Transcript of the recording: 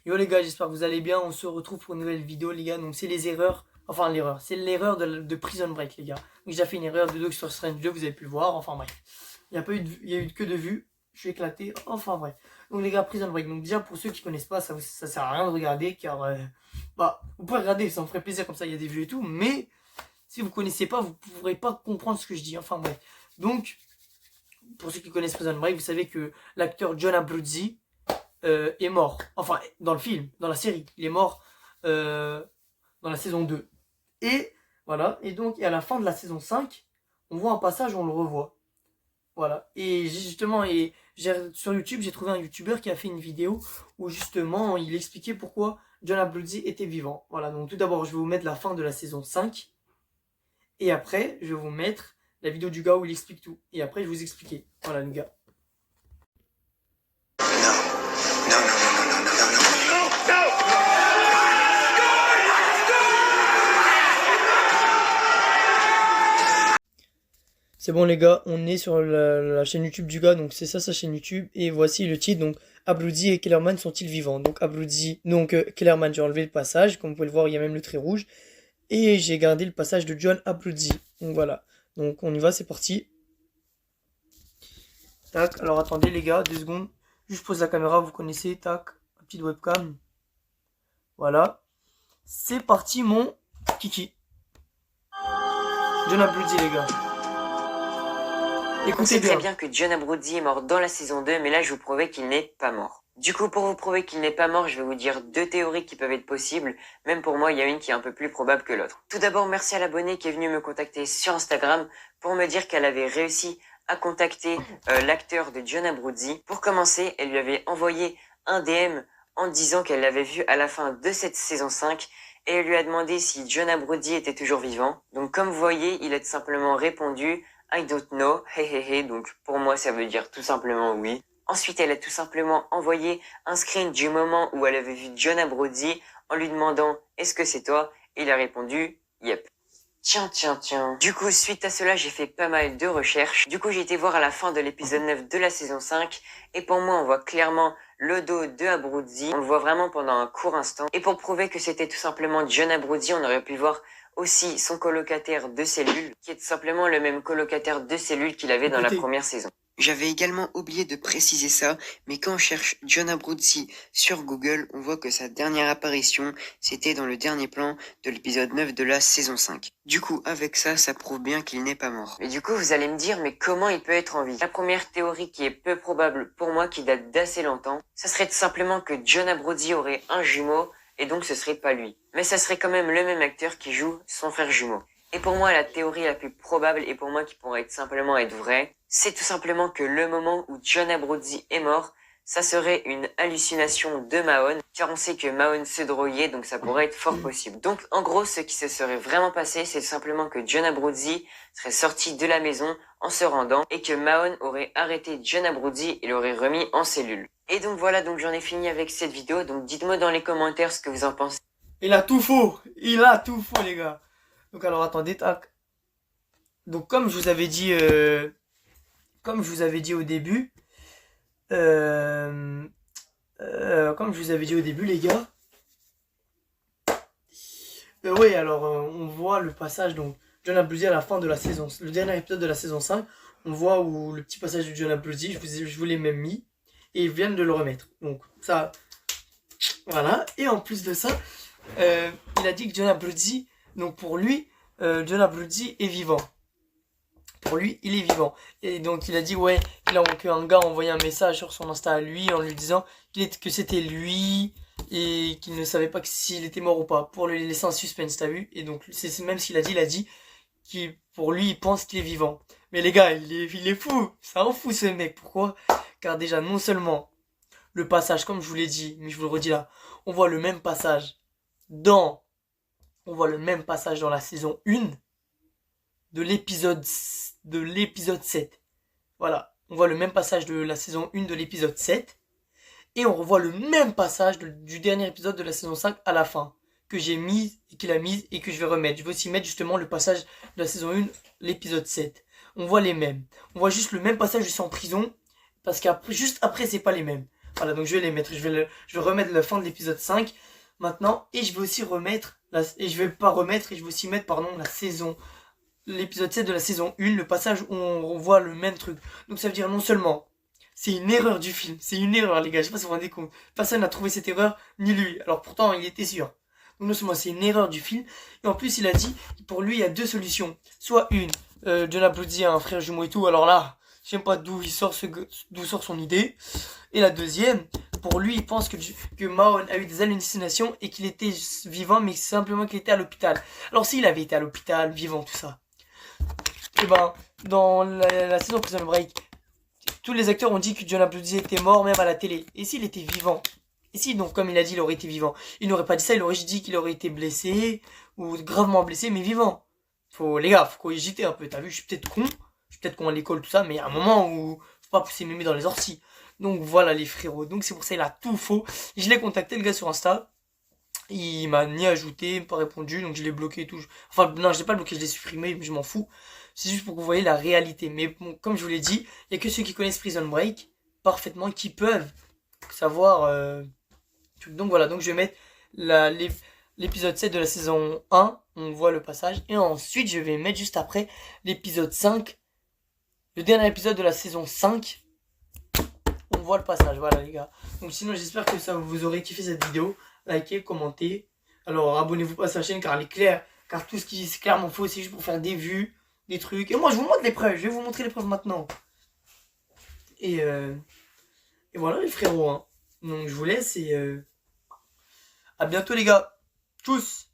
Yo les gars, j'espère que vous allez bien. On se retrouve pour une nouvelle vidéo les gars. Donc c'est les erreurs, enfin l'erreur, c'est l'erreur de Prison Break les gars. Donc j'ai déjà fait une erreur de Doctor Strange 2, vous avez pu le voir. Enfin bref, il n'y a pas eu il y a eu que de vues. Je suis éclaté. Enfin bref. Donc les gars, Prison Break. Donc déjà pour ceux qui connaissent pas, ça sert à rien de regarder car bah vous pouvez regarder, ça me ferait plaisir comme ça. Il y a des vues et tout, mais si vous connaissez pas, vous pourrez pas comprendre ce que je dis. Enfin bref. Donc pour ceux qui connaissent Prison Break, vous savez que l'acteur John Abruzzi est mort. Enfin, dans le film, dans la série, il est mort dans la saison 2. Et voilà, et donc à la fin de la saison 5, on voit un passage où on le revoit. Voilà. Et justement, sur YouTube, j'ai trouvé un YouTuber qui a fait une vidéo où justement il expliquait pourquoi John Abruzzi était vivant. Voilà, donc tout d'abord, je vais vous mettre la fin de la saison 5. Et après, je vais vous mettre la vidéo du gars où il explique tout. Et après, je vais vous expliquer. Voilà, les gars. C'est bon les gars, on est sur la chaîne YouTube du gars, donc c'est ça sa chaîne YouTube. Et voici le titre, donc Abruzzi et Kellerman sont-ils vivants? Donc Abruzzi, donc Kellerman, j'ai enlevé le passage, comme vous pouvez le voir, il y a même le trait rouge. Et j'ai gardé le passage de John Abruzzi. Donc voilà, donc on y va, c'est parti. Tac, alors attendez les gars, 2 secondes. Juste pose la caméra, vous connaissez, tac, ma petite webcam. Voilà. C'est parti mon kiki. John Abruzzi les gars. On sait très bien que John Abruzzi est mort dans la saison 2, mais là je vous prouvais qu'il n'est pas mort. Du coup, pour vous prouver qu'il n'est pas mort, je vais vous dire 2 théories qui peuvent être possibles. Même pour moi, il y a une qui est un peu plus probable que l'autre. Tout d'abord, merci à l'abonnée qui est venue me contacter sur Instagram pour me dire qu'elle avait réussi à contacter l'acteur de John Abruzzi. Pour commencer, elle lui avait envoyé un DM en disant qu'elle l'avait vu à la fin de cette saison 5 et elle lui a demandé si John Abruzzi était toujours vivant. Donc comme vous voyez, il a tout simplement répondu I don't know, hey. Donc pour moi ça veut dire tout simplement oui. Ensuite elle a tout simplement envoyé un screen du moment où elle avait vu John Abruzzi en lui demandant est-ce que c'est toi? Et il a répondu yep. Tiens. Du coup, suite à cela, j'ai fait pas mal de recherches. Du coup, j'ai été voir à la fin de l'épisode 9 de la saison 5. Et pour moi, on voit clairement le dos de Abruzzi. On le voit vraiment pendant un court instant. Et pour prouver que c'était tout simplement John Abruzzi, on aurait pu voir aussi son colocataire de cellule, qui est tout simplement le même colocataire de cellule qu'il avait dans la première saison. J'avais également oublié de préciser ça, mais quand on cherche John Abruzzi sur Google, on voit que sa dernière apparition, c'était dans le dernier plan de l'épisode 9 de la saison 5. Du coup, avec ça, ça prouve bien qu'il n'est pas mort. Et du coup, vous allez me dire, mais comment il peut être en vie? La première théorie qui est peu probable pour moi, qui date d'assez longtemps, ça serait tout simplement que John Abruzzi aurait un jumeau, et donc ce serait pas lui. Mais ça serait quand même le même acteur qui joue son frère jumeau. Et pour moi, la théorie la plus probable, et pour moi qui pourrait simplement être vraie, c'est tout simplement que le moment où John Abruzzi est mort, ça serait une hallucination de Mahon, car on sait que Mahon se droguait, donc ça pourrait être fort possible. Donc en gros, ce qui se serait vraiment passé, c'est simplement que John Abruzzi serait sorti de la maison en se rendant, et que Mahon aurait arrêté John Abruzzi et l'aurait remis en cellule. Et donc voilà, donc j'en ai fini avec cette vidéo, donc dites-moi dans les commentaires ce que vous en pensez. Il a tout faux les gars. Donc alors attendez, tac. Donc comme je vous avais dit au début, les gars. Oui, alors on voit le passage, donc John Abruzzi à la fin de la saison, le dernier épisode de la saison 5, on voit où le petit passage de John Abruzzi, je vous l'ai même mis, et ils viennent de le remettre. Donc ça, voilà. Et en plus de ça, il a dit que John Abruzzi, donc pour lui, John Abruzzi est vivant. Pour lui, il est vivant. Et donc il a dit ouais, qu'un gars a envoyé un message sur son Insta à lui en lui disant que c'était lui et qu'il ne savait pas s'il était mort ou pas, pour lui laisser un suspense, t'as vu? Et donc c'est même ce qu'il a dit qu'il pour lui il pense qu'il est vivant. Mais les gars, il est fou, ça en fout ce mec. Pourquoi? Car déjà non seulement le passage, comme je vous l'ai dit, mais je vous le redis là, on voit le même passage dans la saison 1 de l'épisode 7. Voilà, on voit le même passage de la saison 1 de l'épisode 7. Et on revoit le même passage du dernier épisode de la saison 5 à la fin. Que j'ai mis, et qu'il a mis et que je vais remettre. Je vais aussi mettre justement le passage de la saison 1, l'épisode 7. On voit les mêmes. On voit juste le même passage juste en prison. Parce que juste après, c'est pas les mêmes. Voilà, donc je vais les mettre. Je vais remettre la fin de l'épisode 5 maintenant. Et je vais aussi remettre, et je vais aussi mettre, pardon, l'épisode 7 de la saison 1, le passage où on voit le même truc. Donc ça veut dire non seulement, c'est une erreur du film, c'est une erreur les gars, je sais pas si vous vous rendez compte. Personne n'a trouvé cette erreur, ni lui, alors pourtant il était sûr. Donc non seulement c'est une erreur du film, et en plus il a dit, pour lui il y a deux solutions. Soit une, John Appleby a un frère jumeau et tout, alors là, je sais pas d'où d'où sort son idée. Et la deuxième, pour lui il pense que Mahon a eu des hallucinations et qu'il était vivant, mais simplement qu'il était à l'hôpital. Alors s'il avait été à l'hôpital, vivant, tout ça, et ben, dans la saison Prison Break, tous les acteurs ont dit que John Appleby était mort, même à la télé. Et s'il était vivant? Et si, donc, comme il a dit, il aurait été vivant? Il n'aurait pas dit ça, il aurait juste dit qu'il aurait été blessé, ou gravement blessé, mais vivant. Les gars, faut cogiter un peu. T'as vu, je suis peut-être con à l'école, tout ça, mais il y a un moment où faut pas pousser mémé dans les orties. Donc voilà, les frérots. Donc c'est pour ça, il a tout faux. Je l'ai contacté, le gars, sur Insta. Il m'a ni ajouté, pas répondu, donc je l'ai bloqué et tout. Enfin, non, je l'ai pas bloqué, je l'ai supprimé, mais je m'en fous. C'est juste pour que vous voyez la réalité. Mais bon, comme je vous l'ai dit, il y a que ceux qui connaissent Prison Break parfaitement qui peuvent savoir. Donc voilà, donc je vais mettre l'épisode 7 de la saison 1, on voit le passage. Et ensuite, je vais mettre juste après l'épisode 5, le dernier épisode de la saison 5. On voit le passage, voilà les gars. Donc sinon, j'espère que ça vous aurez kiffé cette vidéo. Likez, commentez. Alors abonnez-vous pas à sa chaîne car elle est claire. Car tout ce qui est clairement faux, c'est juste pour faire des vues, des trucs. Et moi, je vous montre les preuves. Je vais vous montrer les preuves maintenant. Et voilà les frérots. Hein. Donc je vous laisse et à bientôt les gars. Tchuss.